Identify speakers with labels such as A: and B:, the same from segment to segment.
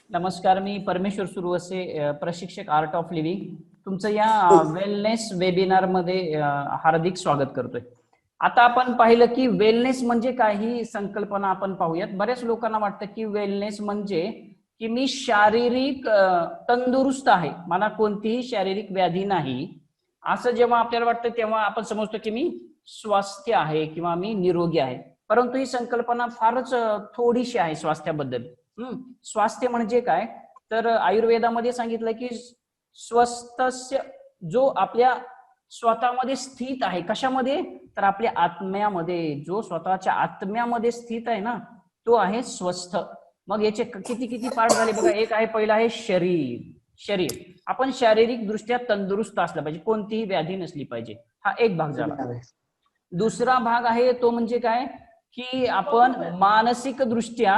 A: नमस्कार, मी परमेश्वर सुरवसे, प्रशिक्षक आर्ट ऑफ लिव्हिंग. तुमचं या वेलनेस वेबिनार मध्ये हार्दिक स्वागत करतोय. आता आपण पाहिलं की वेलनेस म्हणजे काय ही संकल्पना आपण पाहूयात. बऱ्याच लोकांना वाटतं की वेलनेस म्हणजे की मी शारीरिक तंदुरुस्त आहे, मला कोणतीही शारीरिक व्याधी नाही, असं जेव्हा आपल्याला वाटतं तेव्हा आपण समजतो की मी स्वास्थ्य आहे किंवा मी निरोगी आहे. परंतु ही संकल्पना फारच थोडीशी आहे स्वास्थ्याबद्दल. स्वास्थ्य म्हणजे काय, तर आयुर्वेदामध्ये सांगितलं की स्वस्थस्य, जो आपल्या स्वतःमध्ये स्थित आहे. कशामध्ये? तर आपल्या आत्म्यामध्ये. जो स्वतःच्या आत्म्यामध्ये स्थित आहे ना, तो आहे स्वस्थ. मग याचे किती किती पार्ट झाले बघा. एक आहे, पहिला आहे शरीर. शरीर, आपण शारीरिक दृष्ट्या तंदुरुस्त असलं पाहिजे, कोणतीही व्याधी नसली पाहिजे, हा एक भाग झाला. दुसरा भाग आहे तो म्हणजे काय, की आपण मानसिक दृष्ट्या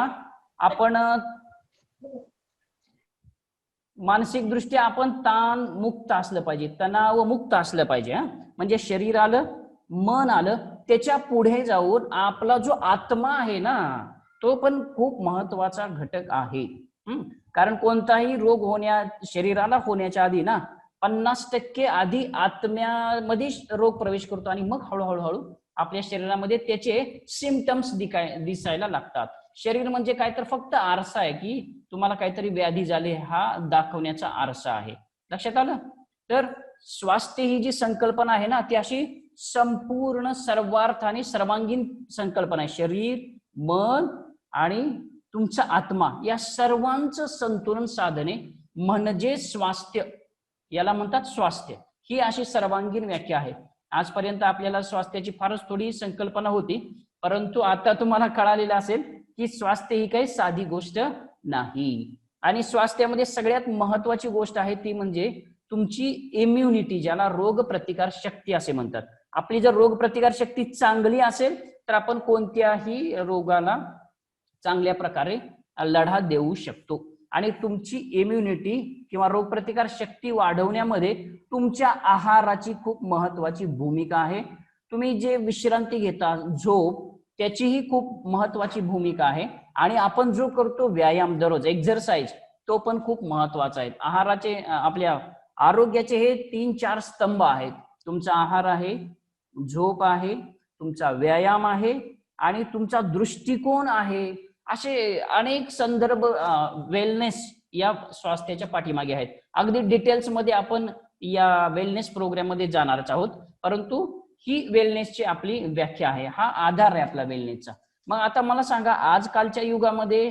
A: आपण ताण मुक्त असलं पाहिजे, तणाव मुक्त असलं पाहिजे. म्हणजे शरीर आलं, मन आलं, त्याच्या पुढे जाऊन आपला जो आत्मा आहे ना, तो पण खूप महत्वाचा घटक आहे. कारण कोणताही रोग शरीराला होण्याच्या आधी ना 50% आधी आत्म्यामध्ये रोग प्रवेश करतो आणि मग हळूहळू आपल्या शरीरामध्ये त्याचे सिम्पटम्स दिसायला लागतात. शरीर म्हणजे काय, तर फक्त आरसा आहे, की तुम्हाला काहीतरी व्याधी झाली हा दाखवण्याचा आरसा आहे. लक्षात आलं? तर स्वास्थ्य ही जी संकल्पना आहे ना, ती अशी संपूर्ण सर्वार्थाने सर्वांगीण संकल्पना आहे. शरीर, मन आणि तुमचा आत्मा या सर्वांचं संतुलन साधणे म्हणजे स्वास्थ्य. याला म्हणतात स्वास्थ्य. ही अशी सर्वांगीण व्याख्या आहे. आजपर्यंत आपल्याला स्वास्थ्याची फारच थोडी संकल्पना होती, परंतु आता तुम्हाला कळालेलं असेल की स्वास्थ्य ही काही साधी गोष्ट नाही. आणि स्वास्थ्यामध्ये सगळ्यात महत्वाची गोष्ट आहे ती म्हणजे तुमची इम्युनिटी, ज्याला रोग प्रतिकार शक्ती असे म्हणतात. आपली जर रोग प्रतिकार शक्ती चांगली असेल तर आपण कोणत्याही रोगाला चांगल्या प्रकारे लढा देऊ शकतो. आणि तुमची इम्युनिटी किंवा रोगप्रतिकार शक्ती वाढवण्यामध्ये तुमच्या आहाराची खूप महत्वाची भूमिका आहे. तुम्ही जे विश्रांती घेता, झोप, त्याचीही खूप महत्वाची भूमिका आहे. आणि आपण जो करतो व्यायाम दररोज, एक्झरसाइज, तो पण खूप महत्वाचा आहे. आहाराचे, आपल्या आरोग्याचे हे 3-4 स्तंभ आहेत. तुमचा आहार आहे, झोप आहे, तुमचा व्यायाम आहे आणि तुमचा दृष्टिकोन आहे. असे अनेक संदर्भ वेलनेस या स्वास्थ्याच्या पाठीमागे आहेत. अगदी डिटेल्स मध्ये आपण या वेलनेस प्रोग्राम मध्ये जाणारच आहोत, परंतु ही वेलनेसची आपली व्याख्या आहे, हा आधार आहे आपला वेलनेसचा. मग आता मला सांगा, आजकालच्या युगामध्ये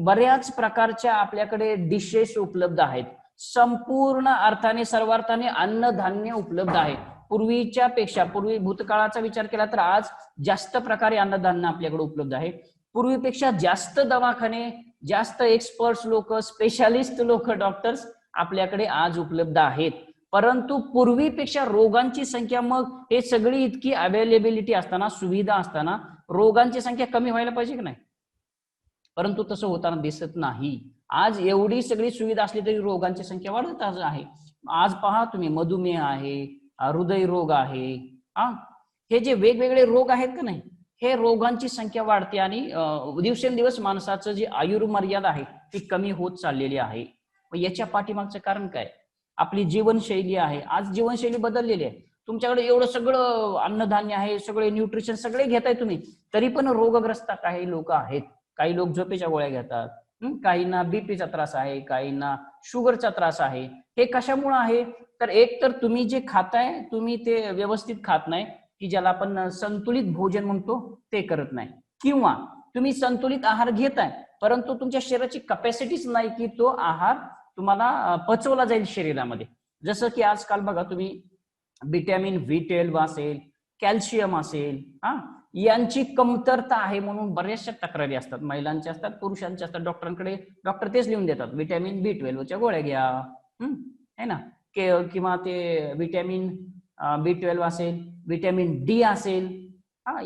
A: बऱ्याच प्रकारच्या आपल्याकडे डिशेस उपलब्ध आहेत. संपूर्ण अर्थाने, सर्वार्थाने अन्नधान्य उपलब्ध आहे. पूर्वीच्या पेक्षा, पूर्वी भूतकाळाचा विचार केला तर आज जास्त प्रकारे अन्नधान्य आपल्याकडे उपलब्ध आहे. पूर्वीपेक्षा जास्त दवाखाने, जास्त एक्सपर्ट्स लोक, स्पेशालिस्ट लोक, डॉक्टर्स आपल्याकडे आज उपलब्ध आहेत. परंतु पूर्वीपेक्षा रोगांची संख्या, मग हे सगळी इतकी अवेलेबिलिटी असताना, सुविधा असताना, रोगांची संख्या कमी व्हायला पाहिजे की नाही? परंतु तसं होताना दिसत नाही. आज एवढी सगळी सुविधा असली तरी रोगांची संख्या वाढत आहे. आज पहा तुम्ही, मधुमेह आहे, हृदयरोग आहे, हे जे वेगवेगळे रोग आहेत का नाही, हे रोगांची संख्या वाढते आणि दिवसेंदिवस माणसाचं जे आयुर्मर्यादा आहे ती कमी होत चाललेली आहे. याच्या पाठीमागचं कारण काय? आपली जीवनशैली आहे. आज जीवनशैली बदललेली आहे. तुमच्याकडे एवढं सगळं अन्नधान्य आहे, सगळे न्यूट्रिशन सगळे घेताय तुम्ही, तरी पण रोगग्रस्त काही लोक आहेत. काही लोक झोपेच्या गोळ्या घेतात, काहींना बीपीचा त्रास आहे, काहींना शुगरचा त्रास आहे. हे कशामुळे आहे? तर एक तर तुम्ही जे खाताय तुम्ही ते व्यवस्थित खात नाही, की ज्याला आपण संतुलित भोजन म्हणतो, ते करत नाही. किंवा तुम्ही संतुलित आहार घेताय परंतु तुमच्या शरीराची कॅपॅसिटीच नाही की तो आहार तुम्हाला पचवला जाईल शरीरामध्ये. जसं की आजकाल बघा तुम्ही, व्हिटॅमिन B12 असेल, कॅल्शियम असेल, यांची कमतरता आहे म्हणून बऱ्याचशा तक्रारी असतात. महिलांच्या असतात, पुरुषांच्या असतात. डॉक्टरांकडे डॉक्टर तेच लिहून देतात, व्हिटॅमिन B12च्या गोळ्या घ्या, है ना, किंवा ते व्हिटॅमिन B12 असेल, व्हिटॅमिन D असेल,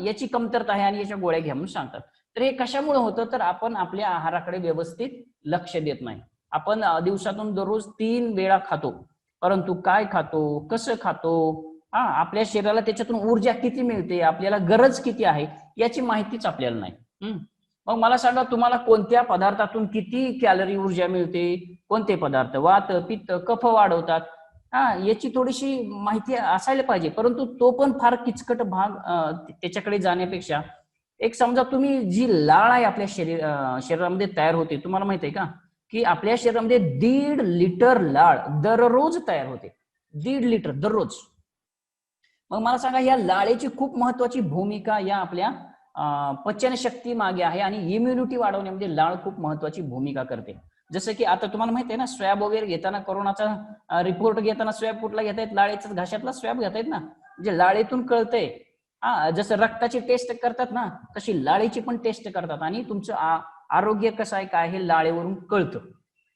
A: याची कमतरता आहे आणि याच्या गोळ्या घ्या म्हणून सांगतात. तर हे कशामुळे होतं? तर आपण आपल्या आहाराकडे व्यवस्थित लक्ष देत नाही. आपण दिवसातून दररोज 3 वेळा खातो, परंतु काय खातो, कसं खातो, आपल्या शरीराला त्याच्यातून ऊर्जा किती मिळते, आपल्याला गरज किती आहे, याची माहितीच आपल्याला नाही. मग मला सांगा तुम्हाला कोणत्या पदार्थातून किती कॅलरी ऊर्जा मिळते, कोणते पदार्थ वात पित्त कफ वाढवतात, याची थोडीशी माहिती असायला पाहिजे. परंतु तो पण फार किचकट भाग त्याच्याकडे जाण्यापेक्षा एक समजा तुम्ही जी लाळ आहे आपल्या शरीरामध्ये तयार होते, तुम्हाला माहित आहे का की आपल्या शरीरामध्ये 1.5 लिटर लाळ दररोज तयार होते, 1.5 लिटर दररोज. मग मला सांगा या लाळेची खूप महत्वाची भूमिका या आपल्या पचनशक्ती मागे आहे आणि इम्युनिटी वाढवण्यामध्ये लाळ खूप महत्वाची भूमिका करते. जसं की आता तुम्हाला माहिती आहे ना, स्वॅब वगैरे घेताना कोरोनाचा रिपोर्ट घेताना स्वॅब कुठला घेतायत, लाळेचा घशातला स्वॅब घेतायत ना, म्हणजे लाळेतून कळतंय. जसं रक्ताची टेस्ट करतात ना, तशी लाळेची पण टेस्ट करतात आणि तुमचं आरोग्य कसं आहे काय हे लाळेवरून कळतं.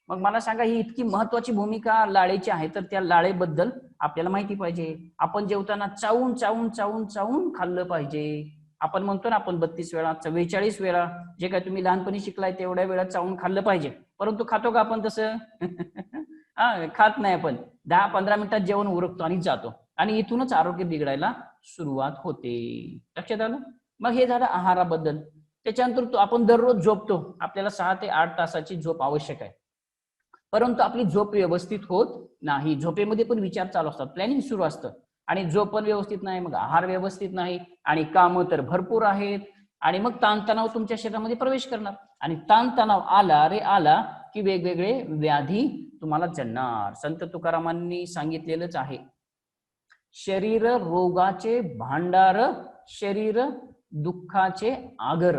A: मग मला सांगा ही इतकी महत्वाची भूमिका लाळेची आहे, तर त्या लाळेबद्दल आपल्याला माहिती पाहिजे. आपण जेवताना चावून चावून चावून चावून खाल्लं पाहिजे. आपण म्हणतो ना आपण 32 वेळा 44 वेळा जे काय तुम्ही लहानपणी शिकलाय तेवढ्या वेळा चावून खाल्लं पाहिजे. परंतु खातो का आपण तसं? खात नाही. आपण 10-15 मिनिटात जेवण उरकतो आणि जातो आणि इथूनच आरोग्य बिघडायला सुरुवात होते. लक्षात आलं? मग हे झालं आहाराबद्दल. त्याच्यानंतर आपण दररोज झोपतो, आपल्याला 6 ते 8 तासाची झोप आवश्यक आहे. परंतु आपली झोप व्यवस्थित होत नाही. झोपेमध्ये पण विचार चालू असतात, प्लॅनिंग सुरू असतं आणि झोप पण व्यवस्थित नाही, मग आहार व्यवस्थित नाही आणि कामं तर भरपूर आहेत आणि मग ताणतणाव तुमच्या शरीरामध्ये प्रवेश करणार आणि ताणतणाव आला रे आला की वेगवेगळे व्याधी तुम्हाला जन्मणार. संत तुकारामांनी सांगितलेलंच आहे, शरीर रोगाचे भांडार, शरीर दुःखाचे आगर.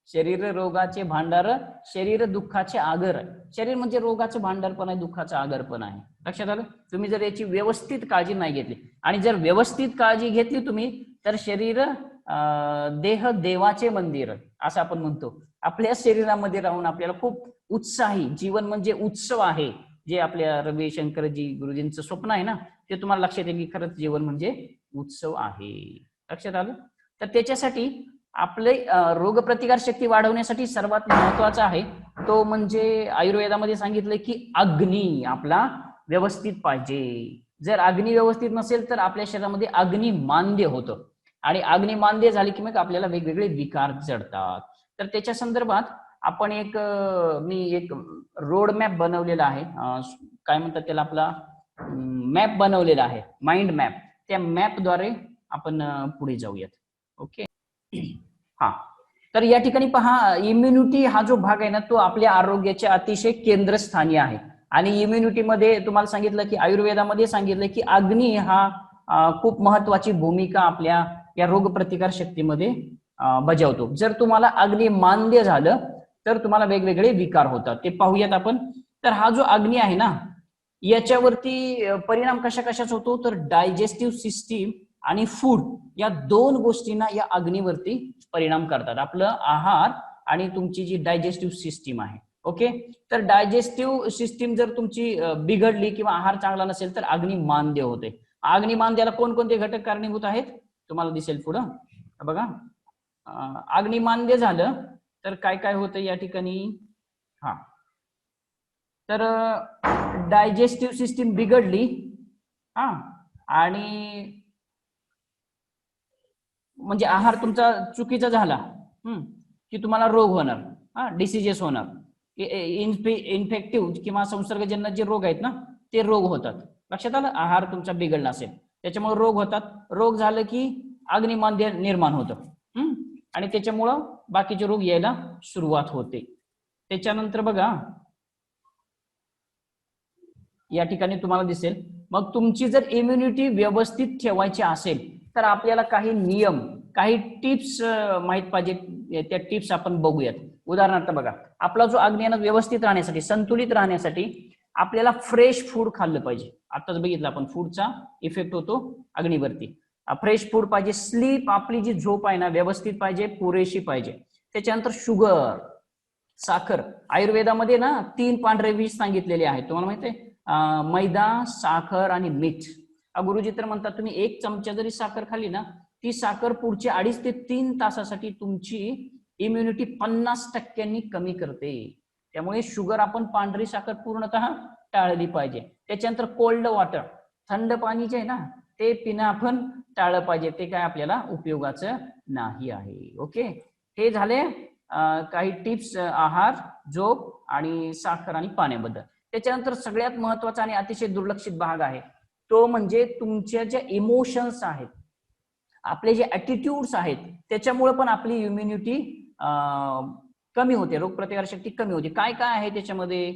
A: शरीर रोगाचे भांडार, शरीर दुःखाचे आगर. शरीर म्हणजे रोगाचं भांडार पण आहे, दुःखाचं आगर पण आहे. लक्षात आलं? तुम्ही जर याची व्यवस्थित काळजी नाही घेतली आणि जर व्यवस्थित काळजी घेतली तुम्ही तर शरीर देह देवाचे मंदिर असं आपण म्हणतो. आपल्या शरीरामध्ये राहून आपल्याला खूप उत्साही जीवन म्हणजे उत्सव आहे, जे आपल्या रविशंकरजी गुरुजींचं स्वप्न आहे ना, ते तुम्हाला लक्षात येईल की खरंच जीवन म्हणजे उत्सव आहे. लक्षात आलं? तर त्याच्यासाठी आपले रोगप्रतिकार शक्ती वाढवण्यासाठी सर्वात महत्वाचा आहे तो म्हणजे आयुर्वेदामध्ये सांगितलंय की अग्नी आपला व्यवस्थित पाहिजे. जर अग्नी व्यवस्थित नसेल तर आपल्या शरीरामध्ये अग्निमांद्य होतं आणि अग्निमांद्य झाली की मग आपल्याला वेगवेगळे विकार जडतात. तर त्याच्या संदर्भात आपण मी एक रोड मॅप बनवलेला आहे, काय म्हणतात त्याला, आपला मॅप बनवलेला आहे, माइंड मॅप. त्या मॅपद्वारे आपण पुढे जाऊयात. ओके. हा, तर या ठिकाणी पहा, इम्युनिटी हा जो भाग आहे ना तो आपल्या आरोग्याच्या अतिशय केंद्रस्थानी आहे आणि इम्युनिटी मध्ये तुम्हाला सांगितलं की आयुर्वेदामध्ये सांगितलं की अग्नी हा खूप महत्वाची भूमिका आपल्या या रोगप्रतिकार शक्तीमध्ये बजावतो. जर तुम्हाला अग्निमांद्य झालं तर तुम्हाला वेगवेगळे विकार होतात, ते पाहूयात आपण. तर हा जो अग्नी आहे ना याच्यावरती परिणाम कशा कशाच होतो, तर डायजेस्टिव्ह सिस्टीम आणि फूड या 2 गोष्टींना या अग्नीवरती परिणाम करतात. आपलं आहार आणि तुमची जी डायजेस्टिव्ह सिस्टीम आहे. ओके. तर डायजेस्टिव्ह सिस्टीम जर तुमची बिघडली किंवा आहार चांगला नसेल तर अग्निमांद्य होते. अग्निमांद्याला कोणकोणते घटक कारणीभूत आहेत तुम्हाला दिसेल पुढं बघा. अग्निमांद्य झालं तर काय काय होतं या ठिकाणी. हा, तर डायजेस्टिव्ह सिस्टीम बिघडली आणि म्हणजे आहार तुमचा चुकीचा झाला की तुम्हाला रोग होणार, डिसीजेस होणार, इन्फेक्टिव्ह किंवा संसर्गजन्य जे रोग आहेत ना ते रोग होतात. लक्षात आलं? आहार तुमचा बिघडला असेल त्याच्यामुळे रोग होतात. रोग झालं की अग्निमांद्य निर्माण होतं आणि त्याच्यामुळं बाकीचे रोग यायला सुरुवात होते. त्याच्यानंतर बघा या ठिकाणी तुम्हाला दिसेल, मग तुमची जर इम्युनिटी व्यवस्थित ठेवायची असेल तर आपल्याला काही नियम, काही टिप्स माहित पाहिजे. त्या टिप्स आपण बघूयात. उदाहरणार्थ बघा, आपला जो अग्नी व्यवस्थित राहण्यासाठी, संतुलित राहण्यासाठी आपल्याला फ्रेश फूड खाल्लं पाहिजे. आताच बघितलं आपण फूडचा इफेक्ट होतो अग्नीवरती. फ्रेश फूड पाहिजे. स्लीप, आपली जी झोप आहे ना व्यवस्थित पाहिजे, पुरेशी पाहिजे. त्याच्यानंतर शुगर, साखर. आयुर्वेदामध्ये ना 3 पांढरे विष सांगितलेले आहेत, तुम्हाला माहिती आहे? मैदा, साखर आणि मीठ. गुरुजी तर म्हणतात तुम्ही 1 चमचा जरी साखर खाल्ली ना, ती साखर पुढच्या 2.5 ते 3 तासासाठी तुमची इम्युनिटी 50% कमी करते. त्यामुळे शुगर, आपण पांढरी साखर पूर्णतः टाळली पाहिजे. त्याच्यानंतर कोल्ड वॉटर, थंड पाणी जे आहे ना ते पिणं आपण टाळलं पाहिजे, ते काय आपल्याला उपयोगाचं नाही आहे. ओके. हे झाले काही टिप्स आहार, झोप आणि साखर आणि पाण्याबद्दल. त्याच्यानंतर सगळ्यात महत्वाचा आणि अतिशय दुर्लक्षित भाग आहे तो म्हणजे तुमच्या ज्या इमोशन्स आहेत, आपले जे ऍटिट्यूड्स आहेत, त्याच्यामुळे पण आपली इम्युनिटी कमी होते, रोगप्रतिकार शक्ती कमी होते. काय काय आहे त्याच्यामध्ये?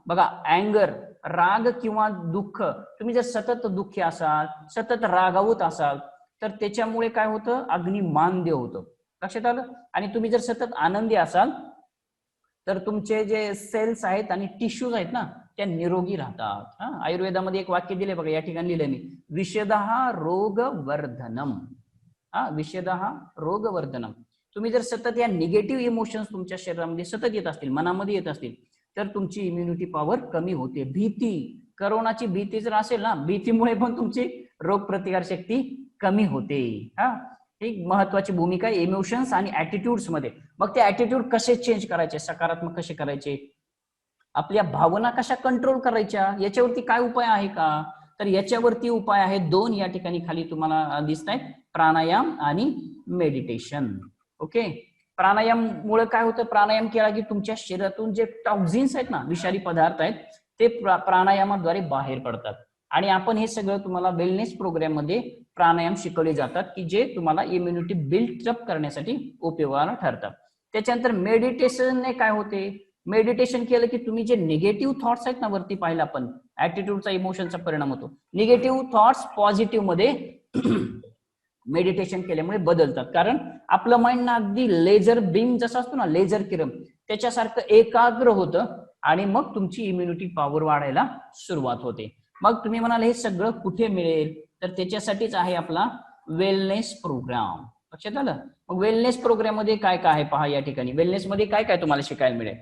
A: बघा, अँगर, राग किंवा दुःख. तुम्ही जर सतत दुःखी असाल, सतत रागावत असाल, तर त्याच्यामुळे काय होतं? अग्निमांद्य होतं. लक्षात आलं? आणि तुम्ही जर सतत आनंदी असाल तर तुमचे जे सेल्स आहेत आणि टिश्यूज आहेत ना, त्या निरोगी राहतात. आयुर्वेदामध्ये एक वाक्य दिले बघा, या ठिकाणी लिहिलंय मी, विषदः रोगवर्धनम. विषदः रोगवर्धनम. तुम्ही जर सतत या निगेटिव्ह इमोशन्स तुमच्या शरीरामध्ये सतत येत असतील, मनामध्ये येत असतील, तर तुमची इम्युनिटी पॉवर कमी होते. भीती, करोनाची भीती जर असेल ना, भीतीमुळे पण तुमची रोगप्रतिकार शक्ती कमी होते. एक महत्वाची भूमिका आहे इमोशन्स आणि ऍटिट्यूड्स मध्ये. मग ते ऍटिट्यूड कसे चेंज करायचे, सकारात्मक कसे करायचे, आपल्या भावना कशा कंट्रोल करायच्या, याच्यावरती काय उपाय आहे का? तर याच्यावरती उपाय आहेत दोन, या ठिकाणी खाली तुम्हाला दिसत आहेत, प्राणायाम आणि मेडिटेशन. ओके, प्राणायाम मुळे काय होतं? प्राणायाम केला की तुमच्या शरीरातून जे टॉक्झिन्स आहेत ना, विषारी पदार्थ आहेत, ते प्राणायामाद्वारे बाहेर पडतात. आणि आपण हे सगळं तुम्हाला वेलनेस प्रोग्राम मध्ये प्राणायाम शिकवले जातात की जे तुम्हाला इम्युनिटी बिल्ड अप करण्यासाठी उपयोगाला ठरतात. त्याच्यानंतर मेडिटेशनने काय होते? मेडिटेशन केलं की तुम्ही जे निगेटिव्ह थॉट्स आहेत ना, वरती पाहिलं आपण, ऍटिट्यूडचा, इमोशनचा परिणाम होतो. निगेटिव्ह थॉट्स पॉझिटिव्ह मध्ये मेडिटेशन केल्यामुळे बदलतात. कारण आपलं माइंड ना अगदी लेझर बीम जसं असतो ना, लेझर किरण, त्याच्यासारखं एकाग्र होतं आणि मग तुमची इम्युनिटी पॉवर वाढायला सुरुवात होते. मग तुम्ही म्हणाल हे सगळं कुठे मिळेल? तर त्याच्यासाठीच आहे आपला वेलनेस प्रोग्राम. लक्षात आलं? मग वेलनेस प्रोग्राम मध्ये काय काय आहे पहा, या ठिकाणी वेलनेस मध्ये काय काय तुम्हाला शिकायला मिळेल.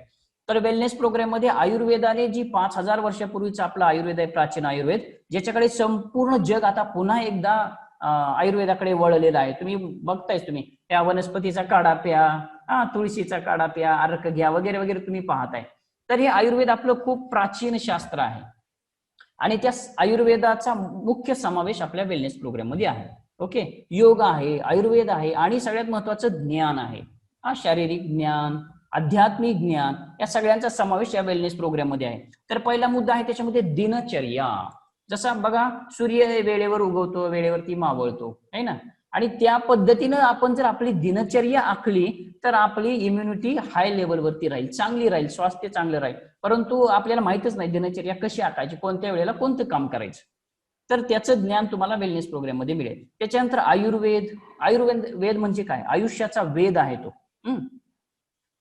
A: तर वेलनेस प्रोग्राम मध्ये आयुर्वेदाने जी 5000 वर्षापूर्वीचा आपला आयुर्वेद आहे, प्राचीन आयुर्वेद, ज्याच्याकडे संपूर्ण जग आता पुन्हा एकदा आयुर्वेदाकडे वळलेला आहे. तुम्ही बघतायच, तुम्ही त्या वनस्पतीचा काढा प्या, तुळशीचा काढा प्या, अर्क घ्या, वगैरे वगैरे तुम्ही पाहताय. तर हे आयुर्वेद आपलं खूप प्राचीन शास्त्र आहे आणि त्या आयुर्वेदाचा मुख्य समावेश आपल्या वेलनेस प्रोग्राम मध्ये आहे. ओके, योग आहे, आयुर्वेद आहे आणि सगळ्यात महत्वाचं ज्ञान आहे. शारीरिक ज्ञान, आध्यात्मिक ज्ञान, या सगळ्यांचा समावेश या वेलनेस प्रोग्राम मध्ये आहे. तर पहिला मुद्दा आहे त्याच्यामध्ये दिनचर्या. जसं बघा, सूर्य वेळेवर उगवतो, वेळेवरती मावळतो, है ना, आणि त्या पद्धतीनं आपण जर आपली दिनचर्या आखली तर आपली इम्युनिटी हाय लेवलवरती राहील, चांगली राहील, स्वास्थ्य चांगलं राहील. परंतु आपल्याला माहितच नाही दिनचर्या कशी आखायची, कोणत्या वेळेला कोणतं काम करायचं. तर त्याचं ज्ञान तुम्हाला वेलनेस प्रोग्राम मध्ये मिळेल. त्याच्यानंतर आयुर्वेद. आयुर्वेद म्हणजे काय? आयुष्याचा वेद आहे तो.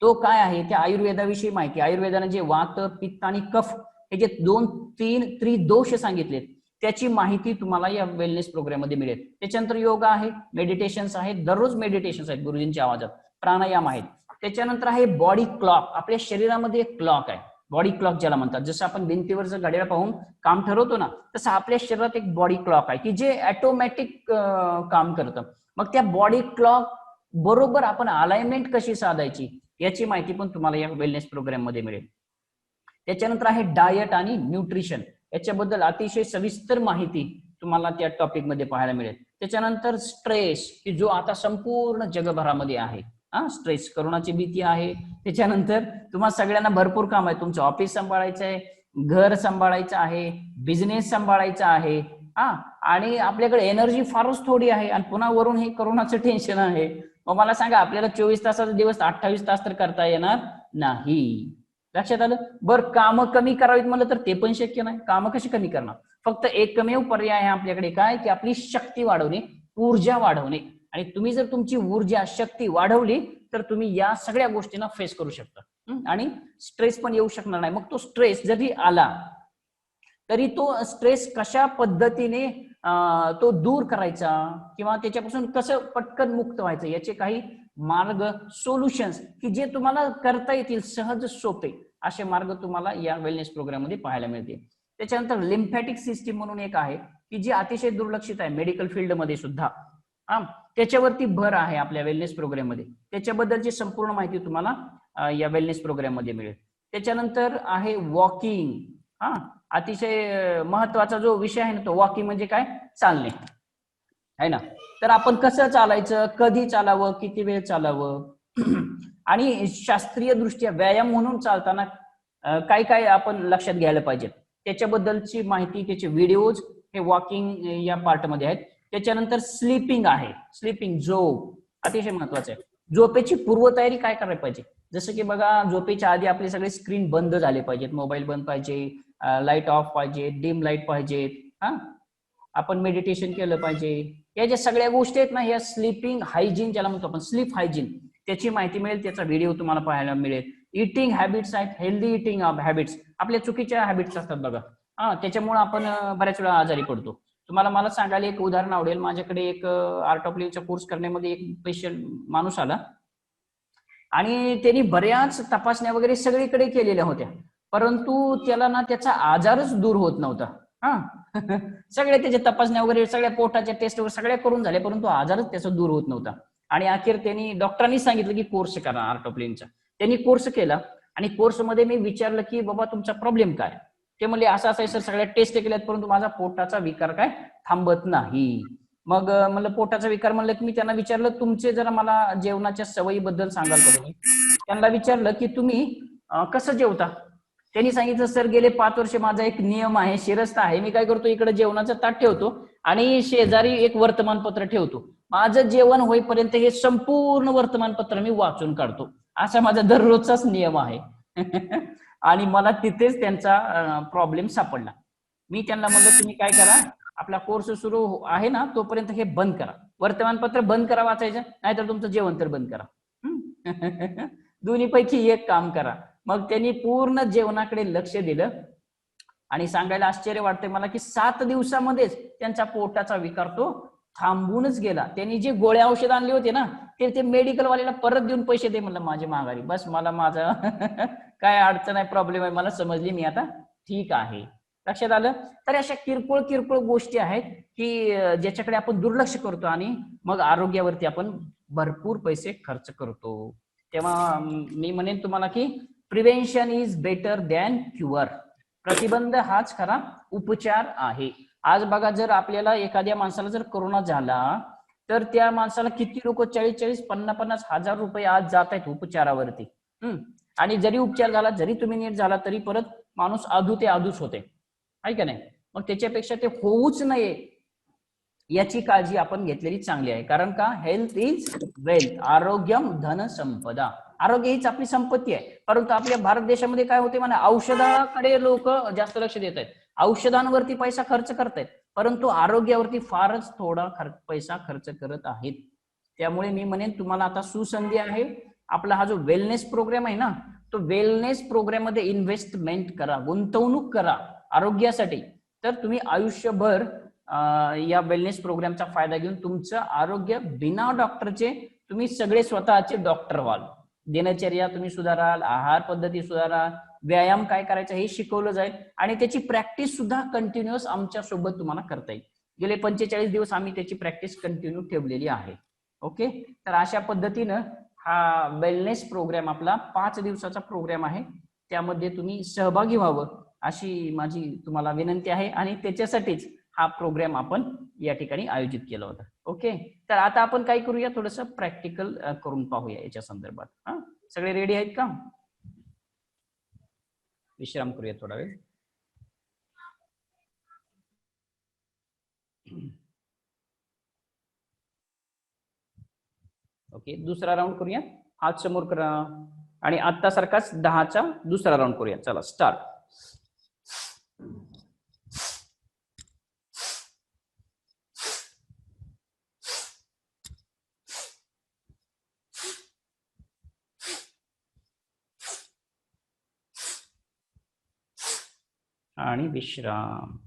A: तो काय आहे? त्या आयुर्वेदाविषयी माहिती. आयुर्वेदाने जे वात, पित्त आणि कफ हे जे 2-3 त्रिदोष सांगितलेत, त्याची माहिती तुम्हाला या वेलनेस प्रोग्राम मध्ये मिळेल. त्याच्यानंतर योगा आहे, मेडिटेशन्स आहेत, दररोज मेडिटेशन्स आहेत गुरुजींच्या आवाजात, प्राणायाम आहेत. त्याच्यानंतर आहे बॉडी क्लॉक. आपल्या शरीरामध्ये एक क्लॉक आहे, बॉडी क्लॉक ज्याला म्हणतात. जसं आपण भिंतीवर जर घड्याळ पाहून काम ठरवतो ना, तसं आपल्या शरीरात एक बॉडी क्लॉक आहे की जे ऑटोमॅटिक काम करतं. मग त्या बॉडी क्लॉक बरोबर आपण अलाइनमेंट कशी साधायची याची माहिती पण तुम्हाला या वेलनेस प्रोग्राम मध्ये मिळेल. त्याच्यानंतर आहे डायट आणि न्यूट्रिशन. याच्याबद्दल अतिशय सविस्तर माहिती तुम्हाला त्या टॉपिक मध्ये पाहायला मिळेल. त्याच्यानंतर स्ट्रेस, की जो आता संपूर्ण जगभरामध्ये आहे. स्ट्रेस, करोनाची भीती आहे. त्याच्यानंतर तुम्हाला सगळ्यांना भरपूर काम आहे, तुमचं ऑफिस सांभाळायचं आहे, घर सांभाळायचं आहे, बिझनेस सांभाळायचा आहे, आणि आपल्याकडे एनर्जी फारच थोडी आहे आणि पुन्हा वरून हे करोनाचं टेन्शन आहे. मग मला सांगा, आपल्याला 24 तासाचा दिवस 28 तास तर करता येणार नाही. लक्षात आलं? बरं, कामं कमी करावीत म्हणलं तर ते पण शक्य नाही. कामं कशी कमी करणार? फक्त एकमेव पर्याय आहे आपल्याकडे, काय? की आपली शक्ती वाढवणे, ऊर्जा वाढवणे. आणि तुम्ही जर तुमची ऊर्जा, शक्ती वाढवली तर तुम्ही या सगळ्या गोष्टींना फेस करू शकता आणि स्ट्रेस पण येऊ शकणार नाही. मग तो स्ट्रेस जरी आला तरी तो स्ट्रेस कशा पद्धतीने तो दूर करायचा किंवा त्याच्यापासून कसं पटकन मुक्त व्हायचं, याचे काही मार्ग, सोल्युशन्स की जे तुम्हाला करता येतील, सहज सोपे असे मार्ग तुम्हाला या वेलनेस प्रोग्राम मध्ये पाहायला मिळतील. त्याच्यानंतर लिम्फॅटिक सिस्टीम म्हणून एक आहे की जी अतिशय दुर्लक्षित आहे मेडिकल फील्ड मध्ये सुद्धा. त्याच्यावरती भर आहे आपल्या वेलनेस प्रोग्राम मध्ये. त्याच्याबद्दलची संपूर्ण माहिती तुम्हाला या वेलनेस प्रोग्राम मध्ये मिळेल. त्याच्यानंतर आहे वॉकिंग. अतिशय महत्वाचा जो विषय आहे ना, तो वॉकिंग म्हणजे काय? चालणे, आहे ना. तर आपण कसं चालायचं, कधी चालावं, किती वेळ चालावं आणि शास्त्रीय दृष्ट्या व्यायाम म्हणून चालताना काय काय आपण लक्षात घ्यायला पाहिजे त्याच्याबद्दलची माहिती, त्याचे व्हिडिओज हे वॉकिंग या पार्टमध्ये आहेत. त्याच्यानंतर स्लीपिंग आहे, स्लीपिंग झोप अतिशय महत्वाचं आहे. झोपेची पूर्वतयारी काय करायला पाहिजे, जसं की बघा झोपेच्या आधी आपले सगळे स्क्रीन बंद झाले पाहिजेत, मोबाईल बंद पाहिजे, लाईट ऑफ पाहिजे, डिम लाईट पाहिजेत, हा आपण मेडिटेशन केलं पाहिजे. या ज्या सगळ्या गोष्टी आहेत ना, या स्लीपिंग हायजीन ज्याला म्हणतो आपण, स्लीप हायजीन, त्याची माहिती मिळेल, त्याचा व्हिडिओ तुम्हाला पाहायला मिळेल. इटिंग हॅबिट्स आहेत, हेल्दी इटिंग हॅबिट्स, आपल्या चुकीच्या हॅबिट्स असतात बघा, त्याच्यामुळे आपण बऱ्याच वेळा आजारी पडतो. तुम्हाला मला सांगायला एक उदाहरण आवडेल. माझ्याकडे एक आर्ट ऑफ लिव्हिंगचा कोर्स करण्यामध्ये एक पेशंट माणूस आला आणि त्यांनी बऱ्याच तपासण्या वगैरे सगळीकडे केलेल्या होत्या, परंतु त्याला ना त्याचा आजारच दूर होत नव्हता. हा सगळ्या त्याच्या तपासण्या वगैरे, सगळ्या पोटाच्या टेस्ट वगैरे सगळ्या करून झाल्या, परंतु आजारच त्याचा दूर होत नव्हता. आणि अखेर त्यांनी डॉक्टरांनी सांगितलं की कोर्स करा आर्ट ऑफ लिव्हिंगचा. त्यांनी कोर्स केला आणि कोर्समध्ये मी विचारलं की बाबा तुमचा प्रॉब्लेम काय. ते म्हणले असं असं सर, सगळ्या टेस्ट केल्यात परंतु माझा पोटाचा विकार काय थांबत नाही. मग म्हणलं पोटाचा विकार म्हणलं की मी त्यांना विचारलं तुमचे जरा मला जेवणाच्या सवयीबद्दल सांगाल का तुम्ही. त्यांना विचारलं की तुम्ही कसं जेवता. त्यांनी सांगितलं सर गेले 5 वर्ष माझा एक नियम आहे, शिरस्त आहे. मी काय करतो, इकडे जेवणाचं ताट ठेवतो आणि शेजारी एक वर्तमानपत्र ठेवतो. माझं जेवण होईपर्यंत हे संपूर्ण वर्तमानपत्र मी वाचून काढतो. असा माझा दररोजचाच नियम आहे. आणि मला तिथेच त्यांचा प्रॉब्लेम सापडला. मी त्यांना म्हणलं तुम्ही काय करा, आपला कोर्स सुरू आहे ना तोपर्यंत हे बंद करा, वर्तमानपत्र बंद करा वाचायचं, नाहीतर तुमचं जेवण तर बंद करा. दोन्ही पैकी एक काम करा. मग त्यांनी पूर्ण जेवणाकडे लक्ष दिलं आणि सांगायला आश्चर्य वाटतंय मला की 7 दिवसामध्येच त्यांचा पोटाचा विकार तो थांबूनच गेला. त्यांनी जे गोळ्या औषध आणले होते ना ते मेडिकल वाल्याला परत देऊन पैसे दे म्हणलं माझे माघारी, बस मला माझा काय अडचण आहे, प्रॉब्लेम आहे मला समजली, मी आता ठीक आहे. लक्षात आलं. तर अशा किरकोळ किरकोळ गोष्टी आहेत की ज्याच्याकडे आपण दुर्लक्ष करतो आणि मग आरोग्यावरती आपण भरपूर पैसे खर्च करतो. तेव्हा मी म्हणेन तुम्हाला की prevention is better than cure. प्रतिबंध हाच खरा उपचार आहे. आज बघा जर आपल्याला एखाद्या माणसाला जर कोरोना झाला तर त्या माणसाला किती लोक 40-40, 50-50 हजार रुपये आज जात आहेत उपचारावरती. आणि जरी उपचार झाला, जरी तुम्ही नीट झाला, तरी परत माणूस अधू ते अधूच होते, आहे का नाही. मग त्याच्यापेक्षा ते होऊच नये याची काळजी आपण घेतलेली चांगली आहे. कारण का, हेल्थ इज वेल्थ, आरोग्यम धन संपदा. आरोग्य हीच आपली संपत्ती आहे. परंतु आपल्या भारत देशामध्ये काय होते म्हणा, औषधाकडे लोक जास्त लक्ष देत आहेत, औषधांवरती पैसा खर्च करतायत, परंतु आरोग्यावरती फारच थोडा पैसा खर्च करत आहेत. त्यामुळे मी म्हणेन तुम्हाला आता सुसंधी आहे. आपला हा जो वेलनेस प्रोग्राम आहे ना, तो वेलनेस प्रोग्राम मध्ये इन्व्हेस्टमेंट करा, गुंतवणूक करा आरोग्यासाठी. तर तुम्ही आयुष्यभर या वेलनेस प्रोग्रामचा फायदा घेऊन तुमचं आरोग्य बिना डॉक्टरचे तुम्ही सगळे स्वतःचे डॉक्टर व्हाल. दिनचर्या तुम्ही सुधाराल, आहार पद्धती सुधाराल, व्यायाम काय करायचा हे शिकवलं जाईल आणि त्याची प्रॅक्टिस सुद्धा कंटिन्युअस आमच्या सोबत तुम्हाला करता येईल. गेले 45 दिवस आम्ही त्याची प्रॅक्टिस कंटिन्यू ठेवलेली आहे. ओके. तर अशा पद्धतीनं हा वेलनेस प्रोग्राम आपला 5 दिवसाचा प्रोग्राम आहे. त्यामध्ये तुम्ही सहभागी व्हावं अशी माझी तुम्हाला विनंती आहे आणि त्याच्यासाठीच हा प्रोग्राम आपण या ठिकाणी आयोजित केला होता. ओके. तर आता आपण काय करूया, थोडंसं प्रॅक्टिकल करून पाहूया याच्या संदर्भात. हा, सगळे रेडी आहेत का? विश्राम करूया थोडा वेळ. ओके. दुसरा राऊंड करूया. हात समोर करा आणि आता सारखाच 10चा दुसरा राऊंड करूया. चला स्टार्ट. आणि विश्राम.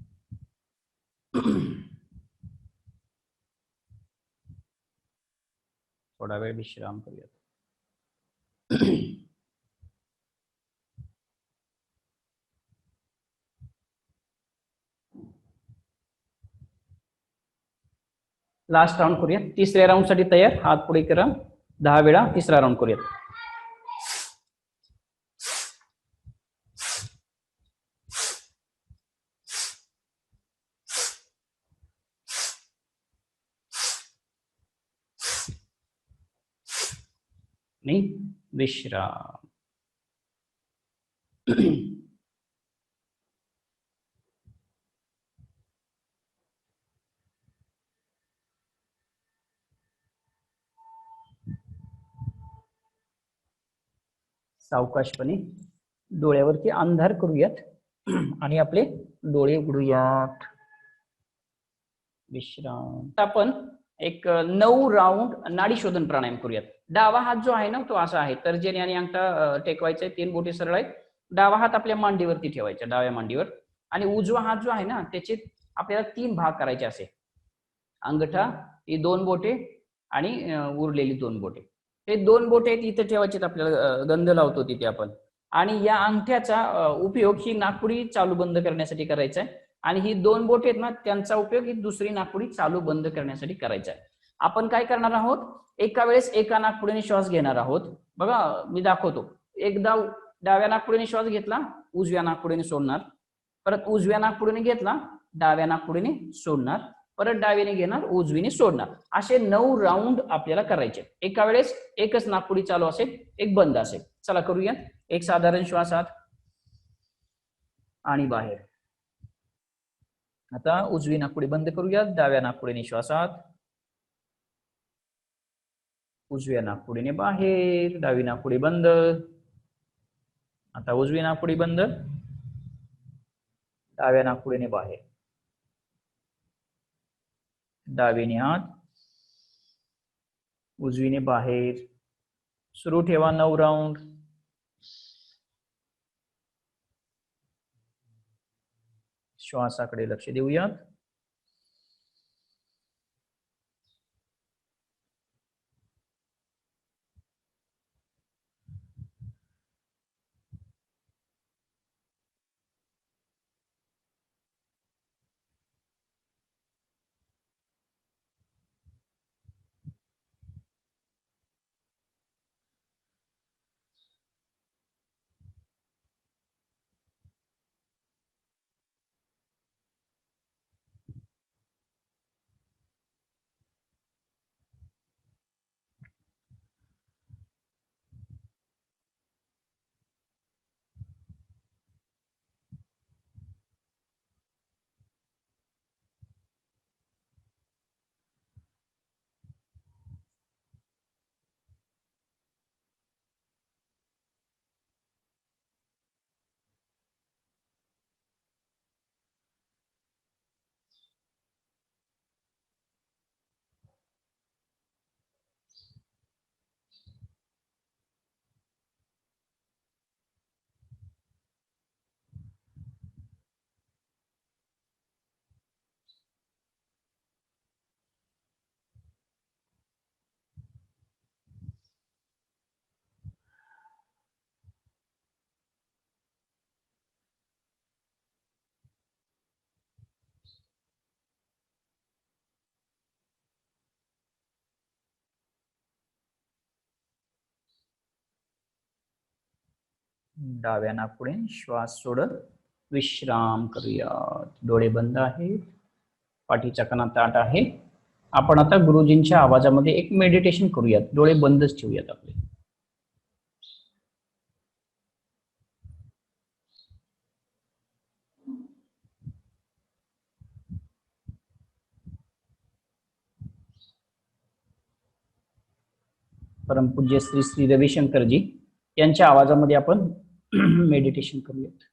A: थोडा वेळ विश्राम करूया. लास्ट राऊंड करूया. तिसऱ्या राऊंड साठी तयार, हात पुढे करा 10 वेळा. तिसरा राऊंड करूया. आणि विश्राम. सावकाशपणे डोळ्यावरती अंधार करूयात आणि आपले डोळे उघडूयात. विश्राम. आपण एक 9 राऊंड नाडी शोधन प्राणायाम करूयात. डावा हात जो आहे ना तो असा आहे, तर्जनी आणि अंगठा टेकवायचे, 3 बोटे सरळ आहेत. डावा हात आपल्या मांडीवरती ठेवायचा, डाव्या मांडीवर, आणि उजवा हात जो आहे ना त्याचे आपल्याला 3 भाग करायचे असे. अंगठा, ही 2 बोटे आणि उरलेली 2 बोटे. हे 2 बोटे इथे ठेवायचे, आपल्याला गंध लावतो तिथे आपण. आणि या अंगठ्याचा उपयोग ही नाकपुडी चालू बंद करण्यासाठी करायचा आहे. आणि ही 2 बोटे आहेत ना त्यांचा उपयोग ही दुसरी नाकपुडी चालू बंद करण्यासाठी करायचा आहे. आपण काय करणार आहोत, एका वेळेस एका नाकपुडीने श्वास घेणार आहोत. बघा मी दाखवतो. एकदा डाव्या नाकपुडीने श्वास घेतला, उजव्या नाकपुडीने सोडणार. परत उजव्या नाकपुडीने घेतला, डाव्या नाकपुडीने सोडणार. परत डावीने घेणार, उजवीने सोडणार. असे 9 राऊंड आपल्याला करायचे. एका वेळेस एकच नाकपुडी चालू असेल, एक बंद असेल. चला करूया. एक साधारण श्वास आत आणि बाहेर. आता उजवी नाकपुडी बंद करूया. डाव्या नाकपुडीने श्वास आत, उजव्या नाकपुडीने बाहेर, डावी नाकपुडी बंद. आता उजवी नाकपुडी बंद, डाव्या नाकपुडीने बाहेर, डावीने आत, उजवीने बाहेर. सुरू ठेवा 9 राऊंड. श्वासाकडे लक्ष देऊयात. डाव्या नाकपुडीने श्वास सोडत विश्राम करूयात. डोळे बंद आहेत, पाठीचा कणा ताठ आहे. आपण आता गुरुजींच्या आवाजामध्ये एक मेडिटेशन करूयात. डोळे बंदच ठेवूयात आपले. परमपूज्य श्री श्री रविशंकरजी यांच्या आवाजामध्ये आपण मेडिटेशन करूयात.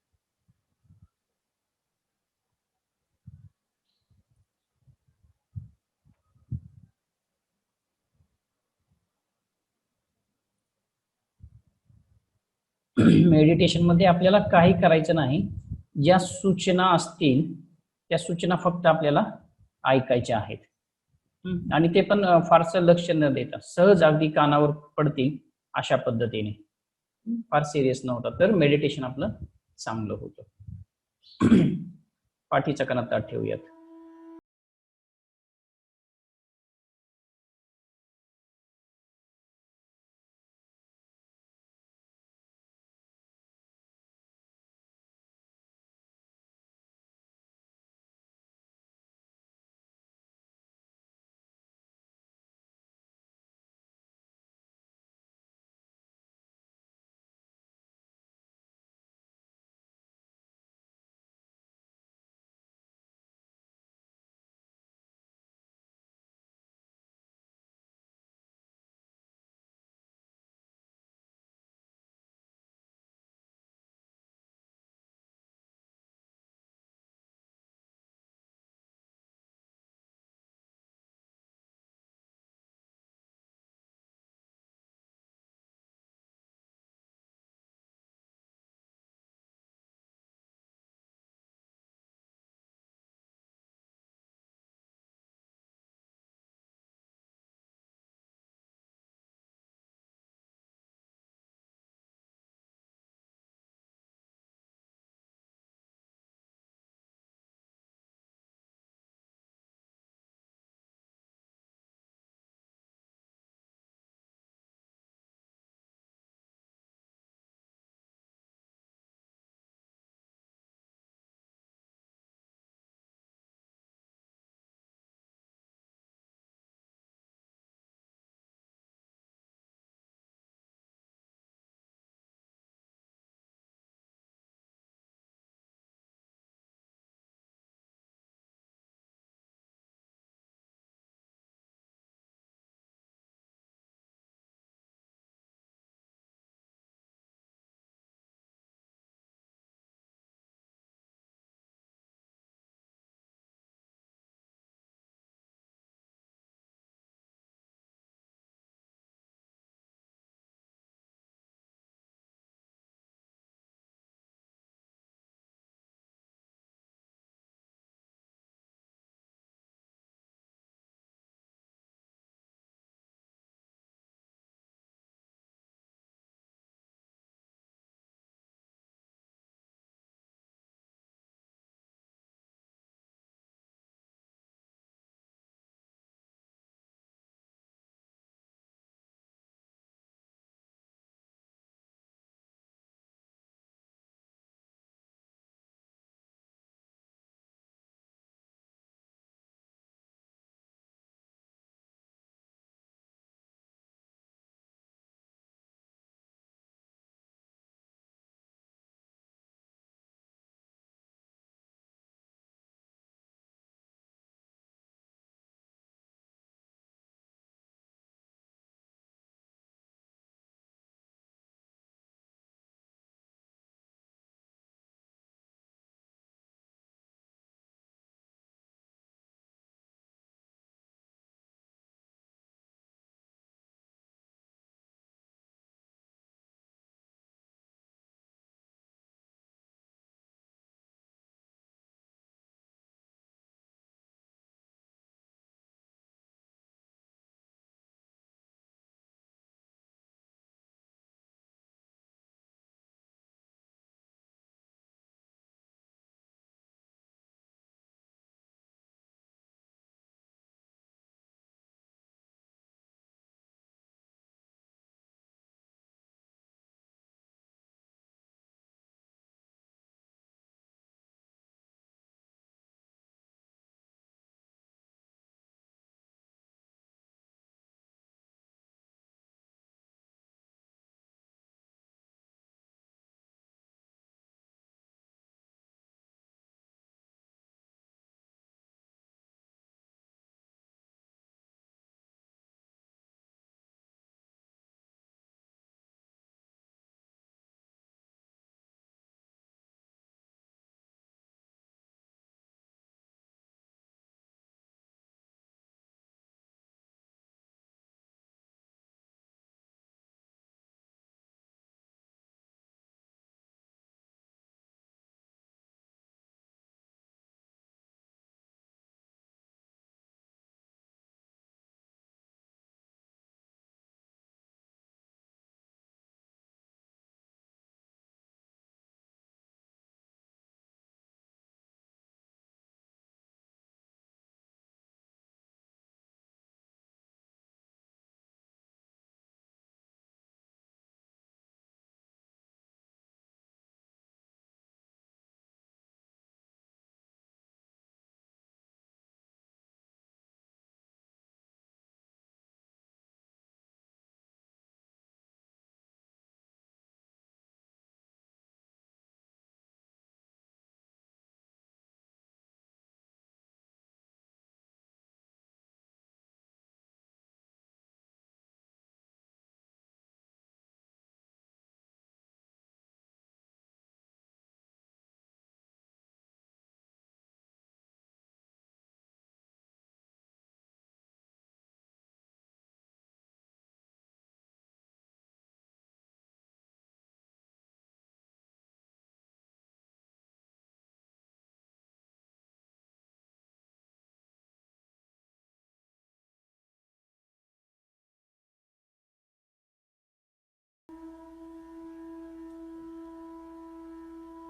A: मेडिटेशन मध्ये आपल्याला काही करायचं नाही. ज्या सूचना असतील त्या सूचना फक्त आपल्याला ऐकायच्या आहेत. आणि ते पण फारसं लक्ष न देता सहज अगदी कानावर पडतील अशा पद्धतीने. फार सिरियस नव्हता तर मेडिटेशन आपलं चांगलं होतं. पाठीचा कणा ताठ ठेवूयात.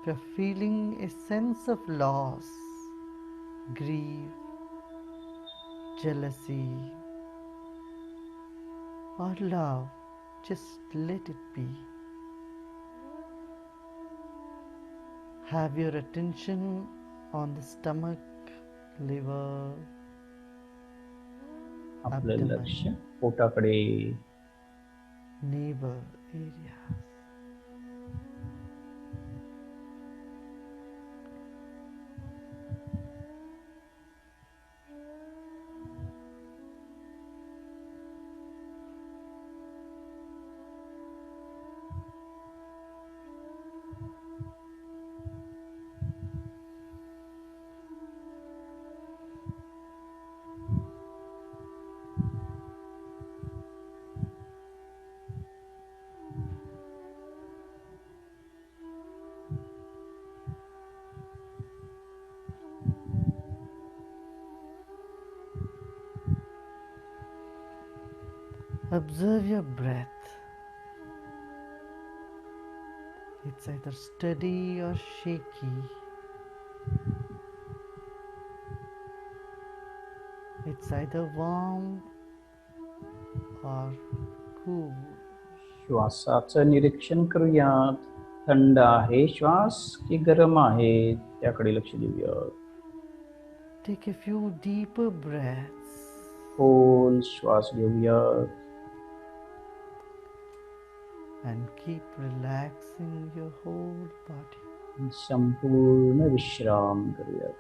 B: If you're feeling a sense of loss, grief, jealousy, or love, just let it be. Have your attention on the stomach, liver,
A: आपलं
B: abdomen,
A: लक्ष पोटाकडे.
B: navel areas. Observe your breath. It's either steady or shaky. It's either warm or cool.
A: श्वासाचं निरीक्षण करूयात. थंड आहे श्वास की गरम आहे, त्याकडे लक्ष देऊयात.
B: Take a few deeper breaths.
A: खोल श्वास घेऊयात
B: And keep relaxing your whole body.
A: संपूर्ण विश्राम करूयात.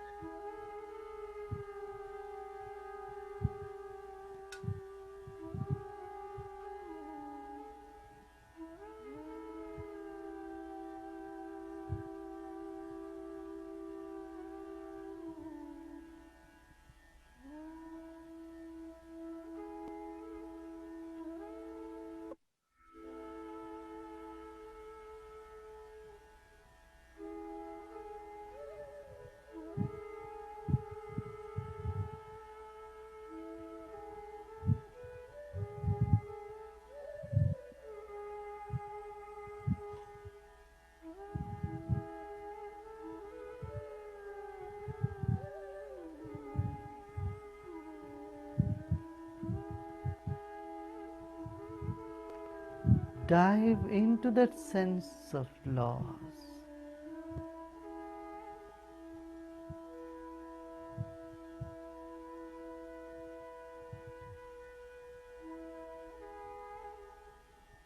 B: Dive into that sense of loss.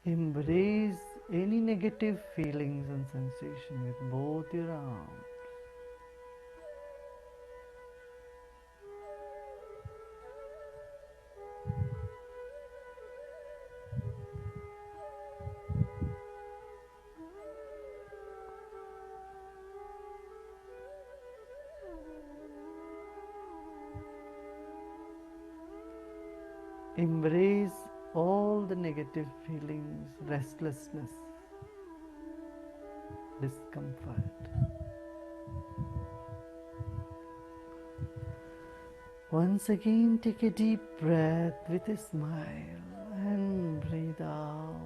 B: Embrace any negative feelings and sensation with both your arms. Embrace all the negative feelings, restlessness, discomfort. Once again, take a deep breath with a smile and breathe out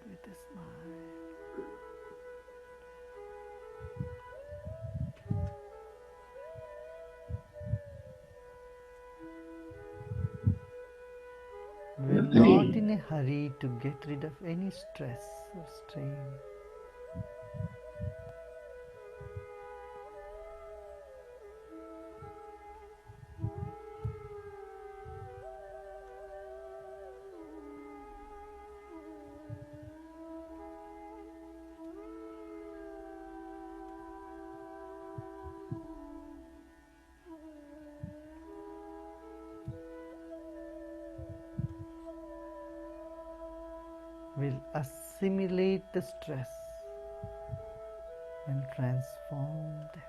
B: with a smile. We're not in a hurry to get rid of any stress or strain. Will assimilate the stress and transform them.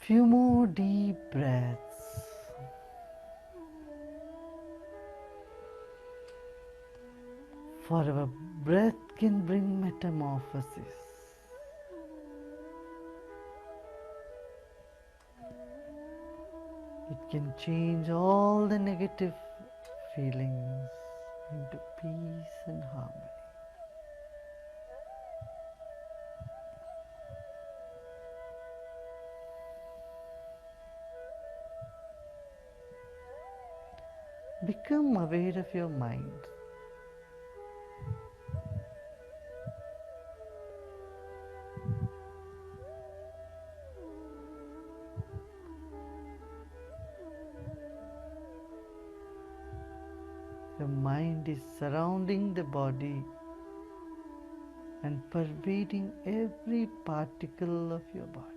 B: Few more deep breaths. For our breath can bring metamorphosis. It can change all the negative feelings into peace and harmony. Become aware of your mind. Your mind is surrounding the body and pervading every particle of your body.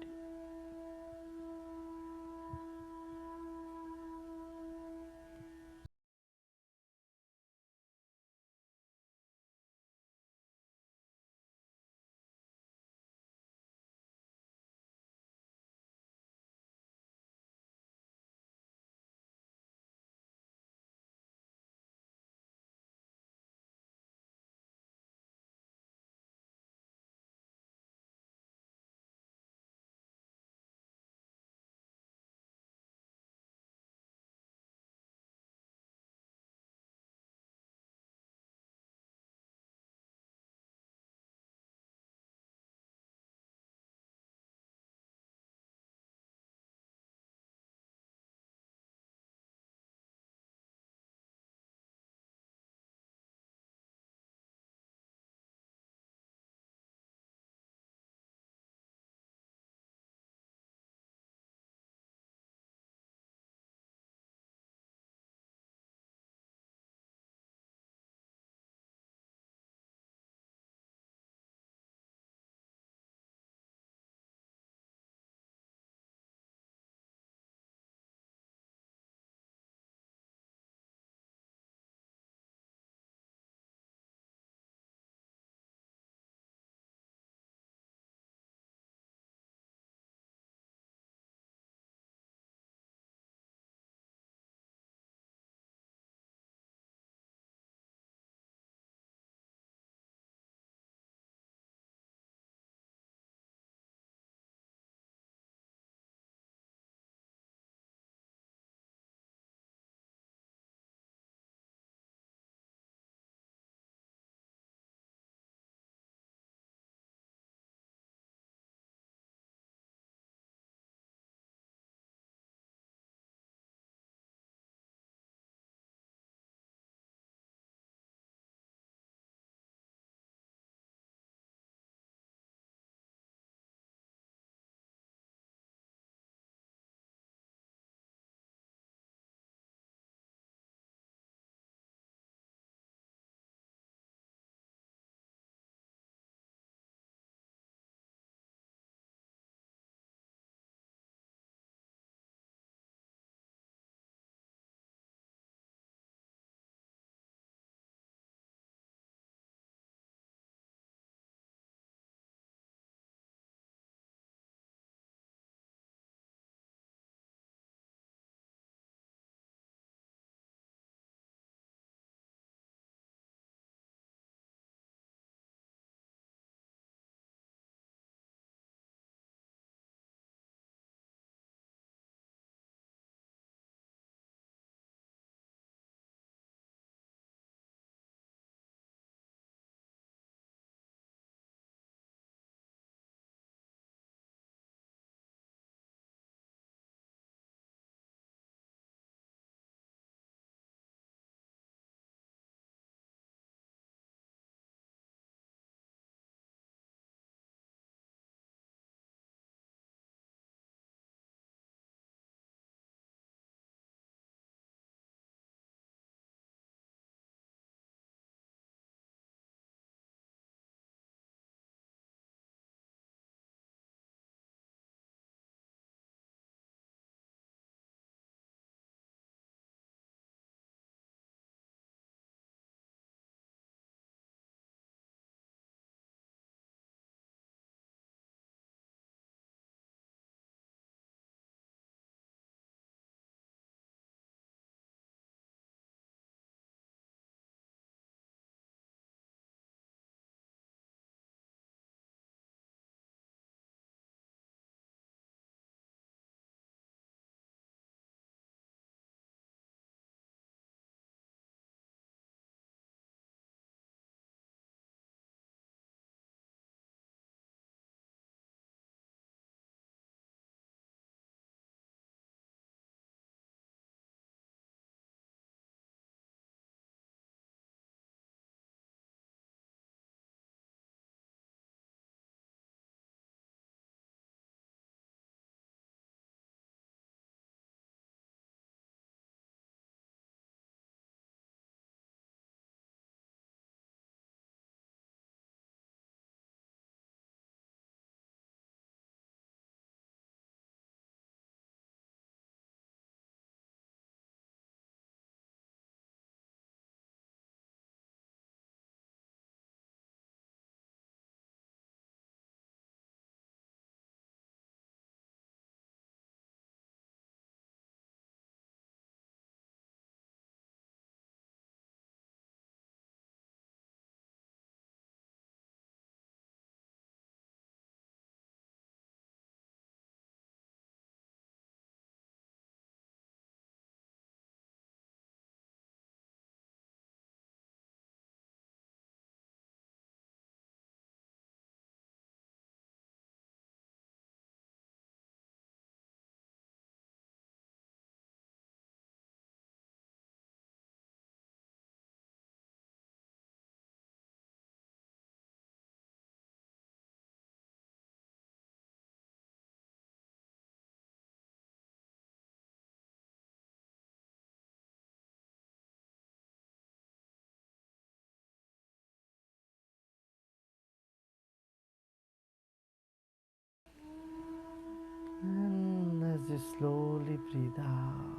B: you slowly breathe out,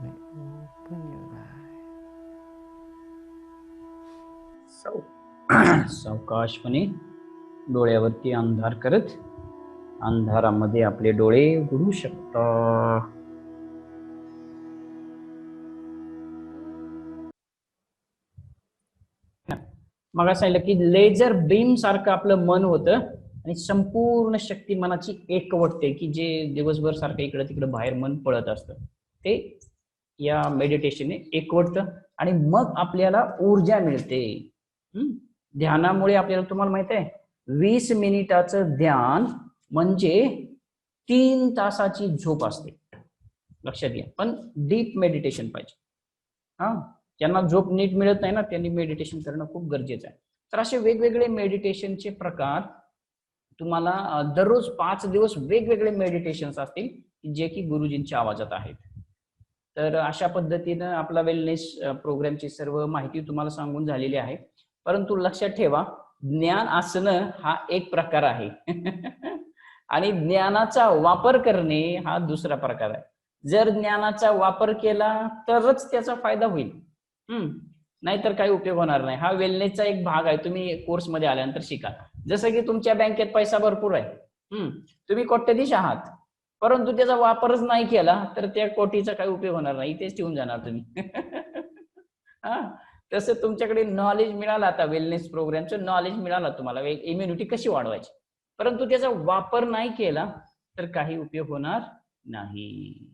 B: may open your eyes.
A: सावकाशपणे डोळ्यावरती अंधार करत अंधारामध्ये आपले डोळे उघडू शकता. मग सांगितलं की लेझर बीम सारखं आपलं मन होतं आणि संपूर्ण शक्ती मनाची एकवटते की जे दिवसभर सारखं इकडं तिकडं बाहेर मन पळत असतं ते या मेडिटेशनने एकवटतं आणि मग आपल्याला ऊर्जा मिळते. ध्यानामुळे आपल्याला तुम्हाला माहित आहे 20 मिनिटाचं ध्यान म्हणजे 3 तासाची झोप असते. लक्षात घ्या. पण डीप मेडिटेशन पाहिजे. हा, ज्यांना झोप नीट मिळत नाही ना त्यांनी मेडिटेशन करणं खूप गरजेचं आहे. तर असे वेगवेगळे मेडिटेशनचे प्रकार तुम्हाला दररोज 5 दिवस वेगवेगळे मेडिटेशन्स असतील जे की गुरुजींच्या आवाजात आहेत. तर अशा पद्धतीनं आपला वेलनेस प्रोग्रामची सर्व माहिती तुम्हाला सांगून झालेली आहे. परंतु लक्षात ठेवा ज्ञान असणं हा एक प्रकार आहे आणि ज्ञानाचा वापर करणे हा दुसरा प्रकार आहे. जर ज्ञानाचा वापर केला तरच त्याचा फायदा होईल. नाहीतर काही उपयोग होणार नाही. हा वेलनेसचा एक भाग आहे. तुम्ही कोर्स मध्ये आल्यानंतर शिका. जसं की तुमच्या बँकेत पैसा भरपूर आहे. तुम्ही कोट्याधीश आहात परंतु त्याचा वापरच नाही केला तर त्या कोटीचा काही उपयोग होणार नाही. इथेच ठेवून जाणार तुम्ही. हा, तसं तुमच्याकडे नॉलेज मिळालं आता वेलनेस प्रोग्रामचं नॉलेज मिळालं तुम्हाला इम्युनिटी कशी वाढवायची परंतु त्याचा वापर नाही केला तर काही उपयोग होणार नाही.